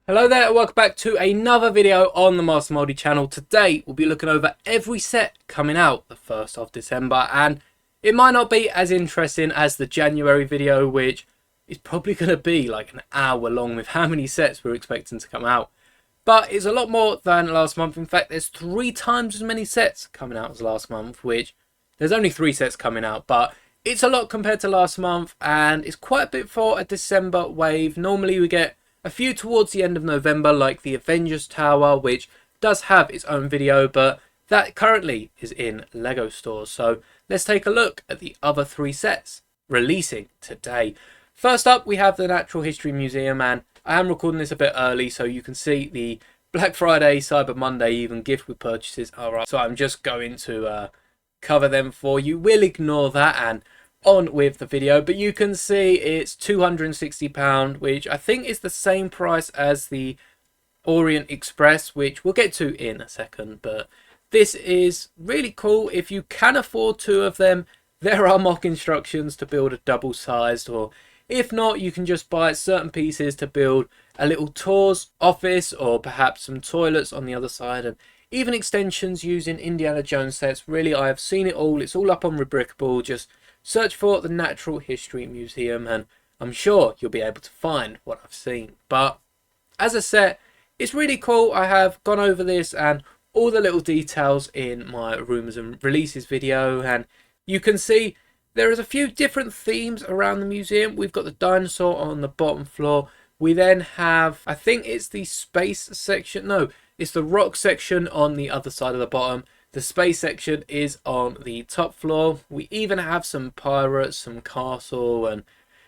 Hello there, welcome back to another video on the Master Moldy channel. Today we'll be looking over every set coming out the 1st of December, and it might not be as interesting as the January video, which is probably going to be like an hour long with how many sets we're expecting to come out. But it's a lot more than last month. In fact, there's 3 times as many sets coming out as last month, which there's only 3 sets coming out, but it's a lot compared to last month, and it's quite a bit for a December wave. Normally we get a few towards the end of November, like the Avengers Tower, which does have its own video, but that currently is in LEGO stores. So let's take a look at the other 3 sets releasing today. First up, we have the Natural History Museum, and I am recording this a bit early so you can see the Black Friday, Cyber Monday, even gift with purchases are up. So I'm just going to cover them for you. We'll ignore that and on with the video, but you can see it's £260, which I think is the same price as the Orient Express, which we'll get to in a second. But this is really cool. If you can afford 2 of them, there are mock instructions to build a double sized, or if not, you can just buy certain pieces to build a little tours office or perhaps some toilets on the other side, and even extensions using Indiana Jones sets. Really, I have seen it all. It's all up on Rebrickable. Just search for the Natural History Museum and I'm sure you'll be able to find what I've seen. But as a set, it's really cool. I have gone over this and all the little details in my Rumours and Releases video, and you can see there is a few different themes around the museum. We've got the dinosaur on the bottom floor. We then have, I think it's the space section. No, it's the rock section on the other side of the bottom. The space section is on the top floor. We even have some pirates, some castle, and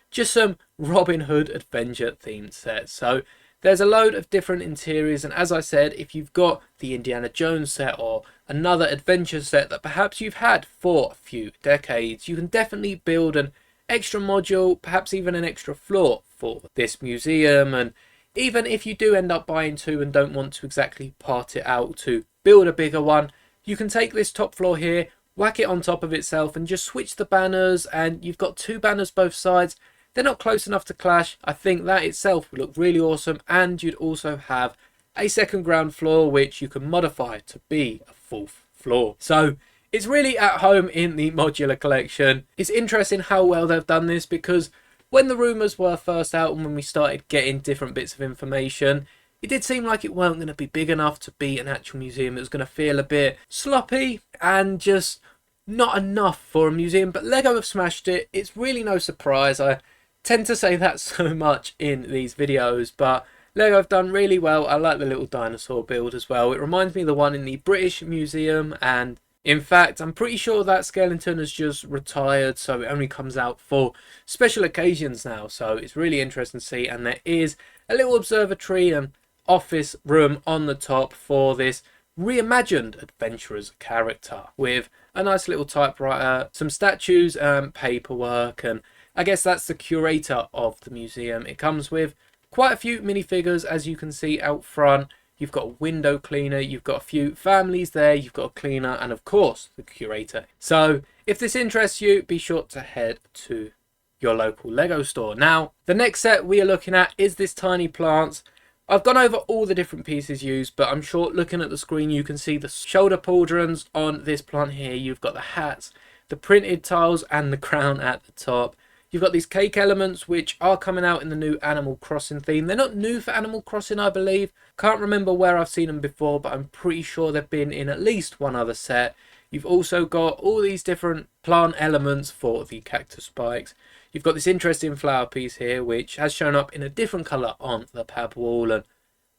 just some Robin Hood adventure themed sets. So there's a load of different interiors, and as I said, if you've got the Indiana Jones set or another adventure set that perhaps you've had for a few decades, you can definitely build an extra module, perhaps even an extra floor for this museum. And even if you do end up buying 2 and don't want to exactly part it out to build a bigger one, you can take this top floor here, whack it on top of itself and just switch the banners, and you've got 2 banners both sides. They're not close enough to clash. I think that itself would look really awesome, and you'd also have a second ground floor which you can modify to be a 4th floor. So it's really at home in the modular collection. It's interesting how well they've done this, because when the rumours were first out and when we started getting different bits of information, it did seem like it weren't going to be big enough to be an actual museum. It was going to feel a bit sloppy and just not enough for a museum. But LEGO have smashed it. It's really no surprise. I tend to say that so much in these videos, but LEGO have done really well. I like the little dinosaur build as well. It reminds me of the one in the British Museum, and in fact, I'm pretty sure that skeleton has just retired, so it only comes out for special occasions now. So it's really interesting to see, and there is a little observatory and office room on the top for this reimagined adventurer's character, with a nice little typewriter, some statues and paperwork, and I guess that's the curator of the museum. It comes with quite a few minifigures, as you can see out front. You've got a window cleaner, you've got a few families there, you've got a cleaner, and of course the curator. So if this interests you, be sure to head to your local LEGO store. Now, the next set we are looking at is this Tiny Plants. I've gone over all the different pieces used, but I'm sure looking at the screen you can see the shoulder pauldrons on this plant here. You've got the hats, the printed tiles, and the crown at the top. You've got these cake elements which are coming out in the new Animal Crossing theme. They're not new for Animal Crossing, I believe. Can't remember where I've seen them before, but I'm pretty sure they've been in at least one other set. You've also got all these different plant elements for the cactus spikes. You've got this interesting flower piece here, which has shown up in a different colour on the pad wall, and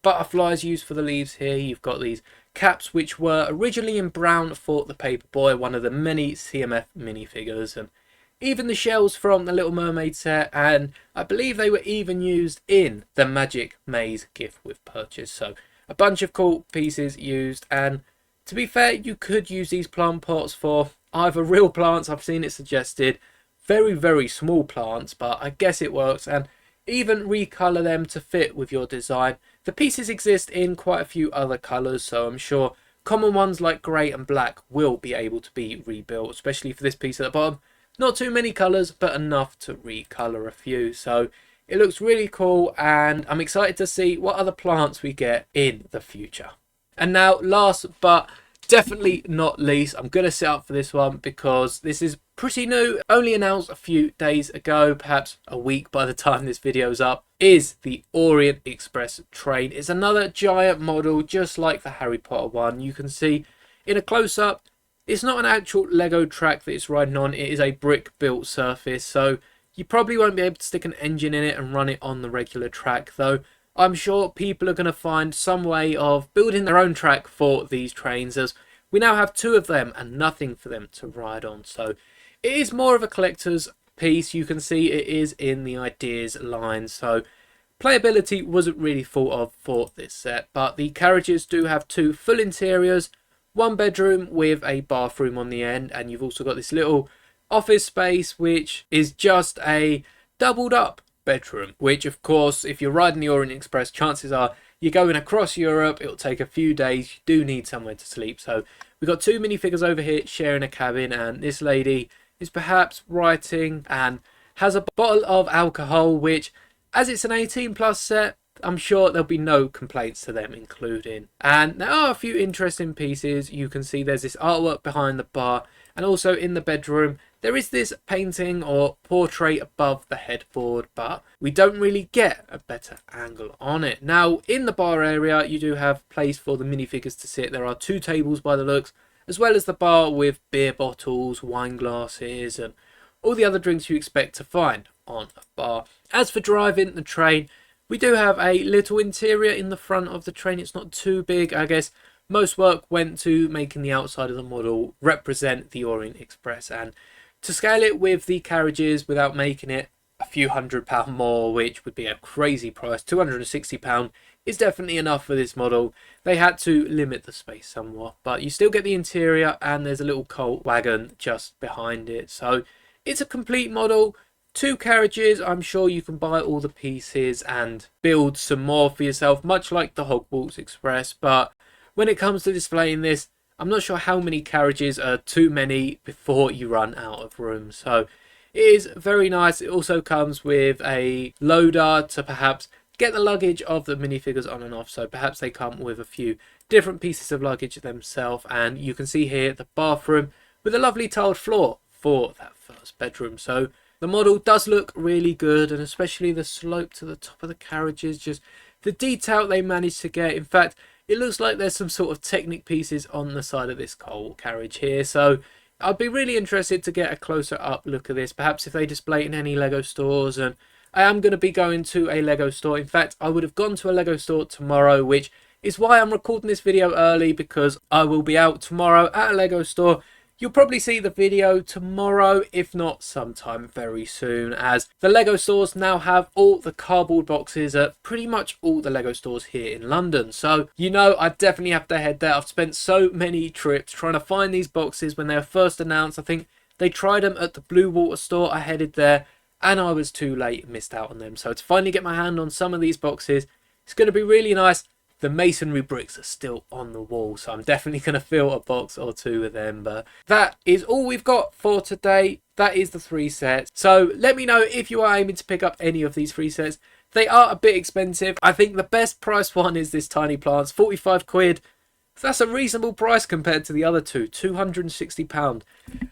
butterflies used for the leaves here. You've got these caps, which were originally in brown for the Paperboy, one of the many CMF minifigures, and even the shells from the Little Mermaid set, and I believe they were even used in the Magic Maze gift with purchase. So a bunch of cool pieces used, and to be fair, you could use these plant pots for either real plants. I've seen it suggested, very small plants, but I guess it works, and even recolor them to fit with your design. The pieces exist in quite a few other colors, so I'm sure common ones like grey and black will be able to be rebuilt, especially for this piece at the bottom. Not too many colors, but enough to recolor a few. So It looks really cool, and I'm excited to see what other plants we get in the future. And now, last but definitely not least, I'm going to sit up for this one because this is pretty new, only announced a few days ago, perhaps a week by the time this video's up, is the Orient Express train. It's another giant model, just like the Harry Potter one. You can see in a close-up, it's not an actual Lego track that it's riding on, it is a brick-built surface, so you probably won't be able to stick an engine in it and run it on the regular track, though I'm sure people are going to find some way of building their own track for these trains, as we now have 2 of them and nothing for them to ride on. So it is more of a collector's piece. You can see it is in the ideas line, so playability wasn't really thought of for this set, but the carriages do have 2 full interiors, 1 bedroom with a bathroom on the end, and you've also got this little office space which is just a doubled up bedroom, which of course, if you're riding the Orient Express, chances are you're going across Europe, it'll take a few days, you do need somewhere to sleep. So we've got 2 minifigures over here sharing a cabin, and this lady is perhaps writing and has a bottle of alcohol, which, as it's an 18+ set, I'm sure there'll be no complaints to them including. And there are a few interesting pieces. You can see there's this artwork behind the bar, and also in the bedroom there is this painting or portrait above the headboard, but we don't really get a better angle on it. Now, in the bar area, you do have place for the minifigures to sit. There are 2 tables by the looks, as well as the bar with beer bottles, wine glasses, and all the other drinks you expect to find on a bar. As for driving the train, we do have a little interior in the front of the train. It's not too big. I guess most work went to making the outside of the model represent the Orient Express, and to scale it with the carriages without making it a few £100 more, which would be a crazy price, £260 is definitely enough for this model. They had to limit the space somewhat, but you still get the interior, and there's a little colt wagon just behind it. So it's a complete model. 2 carriages. I'm sure you can buy all the pieces and build some more for yourself, much like the Hogwarts Express. But when it comes to displaying this, I'm not sure how many carriages are too many before you run out of room. So it is very nice. It also comes with a loader to perhaps get the luggage of the minifigures on and off. So perhaps they come with a few different pieces of luggage themselves. And you can see here the bathroom with a lovely tiled floor for that first bedroom. So the model does look really good, and especially the slope to the top of the carriages, just the detail they managed to get. In fact, it looks like there's some sort of Technic pieces on the side of this coal carriage here. So I'd be really interested to get a closer up look at this, perhaps if they display it in any Lego stores. And I am going to be going to a Lego store. In fact, I would have gone to a Lego store tomorrow, which is why I'm recording this video early, because I will be out tomorrow at a Lego store. You'll probably see the video tomorrow, if not sometime very soon, as the Lego stores now have all the cardboard boxes at pretty much all the Lego stores here in London. So, you know, I definitely have to head there. I've spent so many trips trying to find these boxes when they were first announced. I think they tried them at the Blue Water store. I headed there and I was too late and missed out on them. So to finally get my hand on some of these boxes, it's going to be really nice. The masonry bricks are still on the wall, so I'm definitely going to fill a box or 2 of them. But that is all we've got for today. That is the 3 sets. So let me know if you are aiming to pick up any of these 3 sets. They are a bit expensive. I think the best price one is this Tiny Plants, 45 quid. That's a reasonable price compared to the other 2, £260.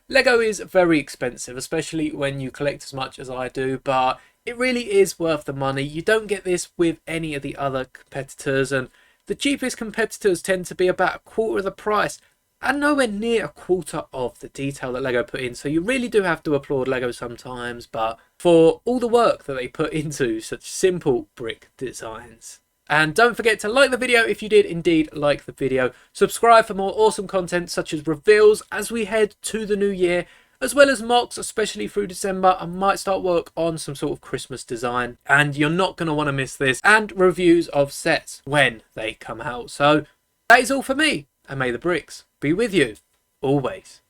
Lego is very expensive, especially when you collect as much as I do, but it really is worth the money. You don't get this with any of the other competitors, and the cheapest competitors tend to be about a quarter of the price and nowhere near a quarter of the detail that Lego put in. So you really do have to applaud Lego sometimes, but for all the work that they put into such simple brick designs. And don't forget to like the video if you did indeed like the video. Subscribe for more awesome content such as reveals as we head to the new year, as well as mocks, especially through December. I might start work on some sort of Christmas design, and you're not going to want to miss this, and reviews of sets when they come out. So that is all for me, and may the bricks be with you always.